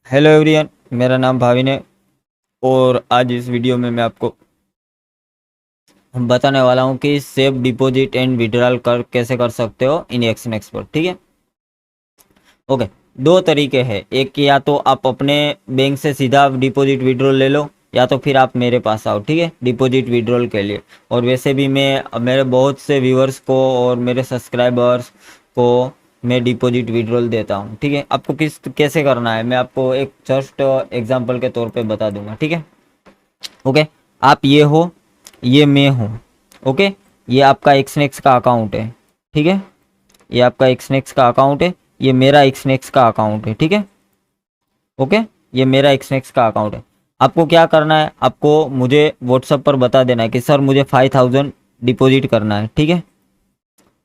Hello everyone, मेरा नाम भाविन है और आज इस वीडियो में मैं आपको बताने वाला हूं कि सेफ डिपॉजिट एंड विड्रॉल कर कैसे कर सकते हो इन एक्सनेक्स पर। ठीक है, ओके। दो तरीके हैं, एक या तो आप अपने बैंक से सीधा डिपॉजिट विड्रॉल ले लो या तो फिर आप मेरे पास आओ, ठीक है, डिपॉजिट विड्रॉल के लिए। और वैसे भी मैं मेरे बहुत से व्यूअर्स को और मेरे सब्सक्राइबर्स को मैं डिपॉजिट विड्रॉल देता हूँ। ठीक है, आपको किस कैसे करना है मैं आपको एक जस्ट एग्जांपल के तौर पे बता दूंगा। ठीक है, ओके। आप ये हो, ये मैं हूँ, ओके। ये आपका एक्सनेक्स का अकाउंट है, ठीक है, ये आपका एक्सनेक्स का अकाउंट है, ये मेरा एक्सनेक्स का अकाउंट है, ठीक है, ओके। ये मेरा एक्सनेक्स का अकाउंट है। आपको क्या करना है, आपको मुझे व्हाट्सएप पर बता देना है कि सर मुझे 5000 डिपॉजिट करना है, ठीक है,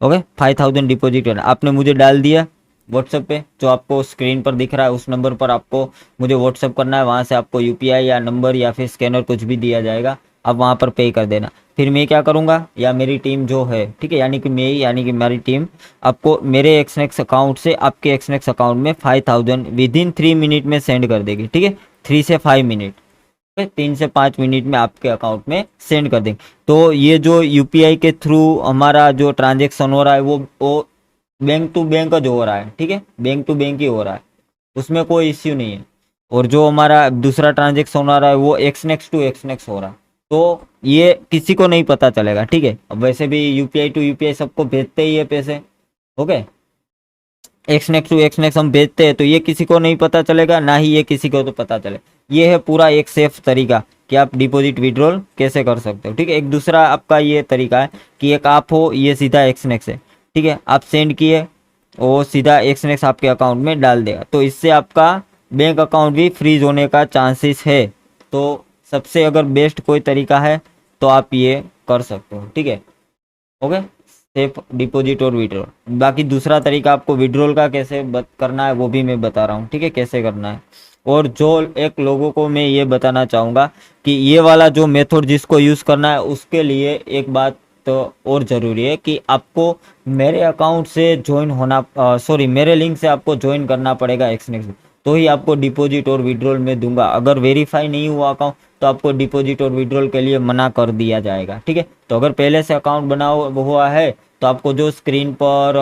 ओके। 5000 डिपॉजिट करना आपने मुझे डाल दिया व्हाट्सएप पे, जो आपको स्क्रीन पर दिख रहा है उस नंबर पर आपको मुझे व्हाट्सएप करना है। वहाँ से आपको यूपीआई या नंबर या फिर स्कैनर कुछ भी दिया जाएगा, आप वहाँ पर पे कर देना। फिर मैं क्या करूँगा या मेरी टीम जो है, ठीक है, यानी कि मैं यानी कि मेरी टीम आपको मेरे एक्सनेक्स अकाउंट से आपके एक्सनेक्स अकाउंट में 5000 विदिन 3 मिनट में सेंड कर देगी, ठीक है, 3 से 5 मिनट, 3 से 5 मिनट में आपके अकाउंट में सेंड कर देंगे। तो ये जो यूपीआई के थ्रू हमारा जो ट्रांजेक्शन हो रहा है वो बैंक टू बैंक जो हो रहा है, ठीक है, बैंक टू बैंक ही हो रहा है, उसमें कोई इश्यू नहीं है। और जो हमारा दूसरा ट्रांजेक्शन हो रहा है वो एक्सनेक्स टू एक्सनेक्स हो रहा है, तो ये किसी को नहीं पता चलेगा, ठीक है। अब वैसे भी यूपीआई टू यूपीआई सबको भेजते ही है पैसे, ओके। एक्सनेक्स टू एक्सनेक्स हम भेजते हैं तो ये किसी को नहीं पता चलेगा, ना ही ये किसी को तो पता चले। ये है पूरा एक सेफ तरीका कि आप डिपॉजिट विड्रॉल कैसे कर सकते हो, ठीक है। एक दूसरा आपका ये तरीका है कि एक आप हो, ये सीधा एक्सनेक्स है, ठीक है, आप सेंड किए वो सीधा एक्सनेक्स आपके अकाउंट में डाल देगा, तो इससे आपका बैंक अकाउंट भी फ्रीज होने का चांसेस है। तो सबसे अगर बेस्ट कोई तरीका है तो आप ये कर सकते हो, ठीक है, ओके। सेफ डिपॉजिट और विड्रॉल। बाकी दूसरा तरीका आपको विड्रॉल का कैसे करना है वो भी मैं बता रहा हूँ, ठीक है, कैसे करना है। और जो एक लोगों को मैं ये बताना चाहूँगा कि ये वाला जो मेथड जिसको यूज़ करना है उसके लिए एक बात तो और ज़रूरी है कि आपको मेरे अकाउंट से ज्वाइन होना, सॉरी, मेरे लिंक से आपको ज्वाइन करना पड़ेगा एक्सनेक्स, तो ही आपको डिपॉजिट और विड्रॉल में दूंगा। अगर वेरीफाई नहीं हुआ अकाउंट तो आपको डिपॉजिट और विड्रॉल के लिए मना कर दिया जाएगा, ठीक है। तो अगर पहले से अकाउंट बना हुआ है तो आपको जो स्क्रीन पर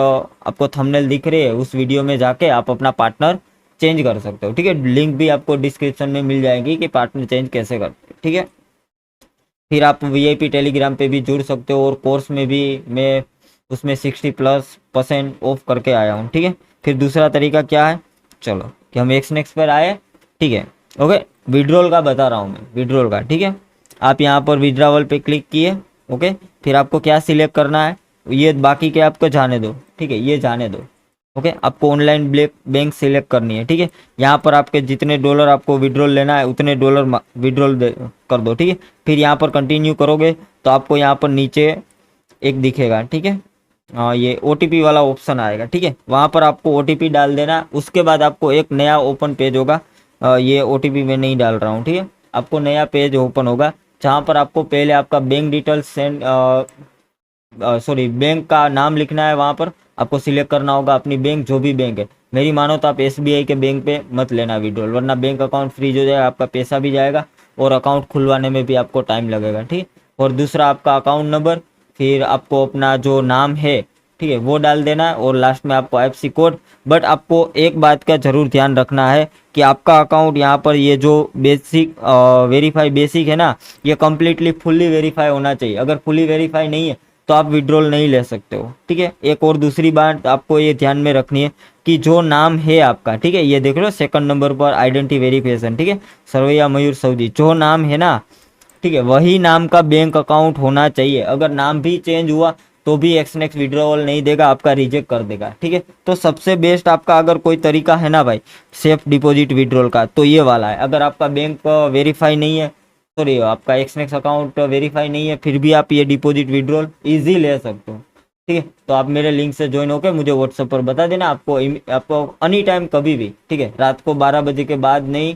आपको थंबनेल दिख रही है उस वीडियो में जाके आप अपना पार्टनर चेंज कर सकते हो, ठीक है। लिंक भी आपको डिस्क्रिप्शन में मिल जाएगी कि पार्टनर चेंज कैसे करते हैं, ठीक है। फिर आप वीआईपी टेलीग्राम पे भी जुड़ सकते हो और कोर्स में भी मैं उसमें 60+% ऑफ करके आया हूँ, ठीक है। फिर दूसरा तरीका क्या है, चलो कि हम एक्स नेक्स्ट पर आए, ठीक है, ओके। विड्रॉल का बता रहा हूँ मैं, विड्रॉल का, ठीक है। आप यहाँ पर विड्रॉवल पे क्लिक किए, ओके। फिर आपको क्या सिलेक्ट करना है, ये बाकी के आपको जाने दो, ठीक है, ये जाने दो, ओके। आपको ऑनलाइन बैंक सिलेक्ट करनी है, ठीक है। यहाँ पर आपके जितने डॉलर आपको विड्रॉल लेना है उतने डॉलर विड्रॉल कर दो, ठीक है। फिर यहाँ पर कंटिन्यू करोगे तो आपको यहाँ पर नीचे एक दिखेगा, ठीक है, ये ओटीपी वाला ऑप्शन आएगा, ठीक है। वहाँ पर आपको ओटीपी डाल देना, उसके बाद आपको एक नया ओपन पेज होगा। ये ओटीपी मैं नहीं डाल रहा हूँ, ठीक है। आपको नया पेज ओपन होगा जहाँ पर आपको पहले आपका bank details send, sorry, bank का नाम लिखना है, वहाँ पर आपको सिलेक्ट करना होगा अपनी बैंक, जो भी बैंक है। मेरी मानो तो आप एसबीआई के बैंक पे मत लेना विड्रॉल, वरना बैंक अकाउंट फ्रीज हो जाएगा, आपका पैसा भी जाएगा और अकाउंट खुलवाने में भी आपको टाइम लगेगा, ठीक। और दूसरा आपका अकाउंट नंबर, फिर आपको अपना जो नाम है, ठीक है, वो डाल देना है और लास्ट में आपको आईएफएससी कोड। बट आपको एक बात का ज़रूर ध्यान रखना है कि आपका अकाउंट यहाँ पर ये जो बेसिक वेरीफाई बेसिक है ना, ये कम्प्लीटली फुल्ली वेरीफाई होना चाहिए। अगर फुल्ली वेरीफाई नहीं है तो आप विड्रॉल नहीं ले सकते हो, ठीक है। एक और दूसरी बात आपको ये ध्यान में रखनी है कि जो नाम है आपका, ठीक है, ये देख लो सेकंड नंबर पर आइडेंटिटी वेरिफिकेशन, ठीक है, सरवैया मयूर सऊदी, जो नाम है ना, ठीक है, वही नाम का बैंक अकाउंट होना चाहिए। अगर नाम भी चेंज हुआ तो भी एक्सनेक्स विड्रॉल नहीं देगा, आपका रिजेक्ट कर देगा, ठीक है। तो सबसे बेस्ट आपका अगर कोई तरीका है ना भाई सेफ डिपॉजिट विड्रॉल का तो ये वाला है। अगर आपका बैंक वेरीफाई नहीं है, सॉरी, आपका एक्सनेक्स अकाउंट वेरीफाई नहीं है, फिर भी आप ये डिपॉजिट विड्रॉल इजी ले सकते हो, ठीक है। तो आप मेरे लिंक से ज्वाइन होकर मुझे व्हाट्सएप पर बता देना, आपको एनी टाइम कभी भी, ठीक है, रात को 12 बजे के बाद नहीं,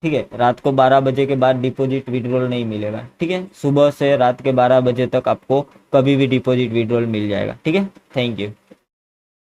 ठीक है, रात को 12 बजे के बाद डिपॉजिट विड्रॉल नहीं मिलेगा, ठीक है। सुबह से रात के 12 बजे तक आपको कभी भी डिपॉजिट विड्रॉल मिल जाएगा, ठीक है। Thank you.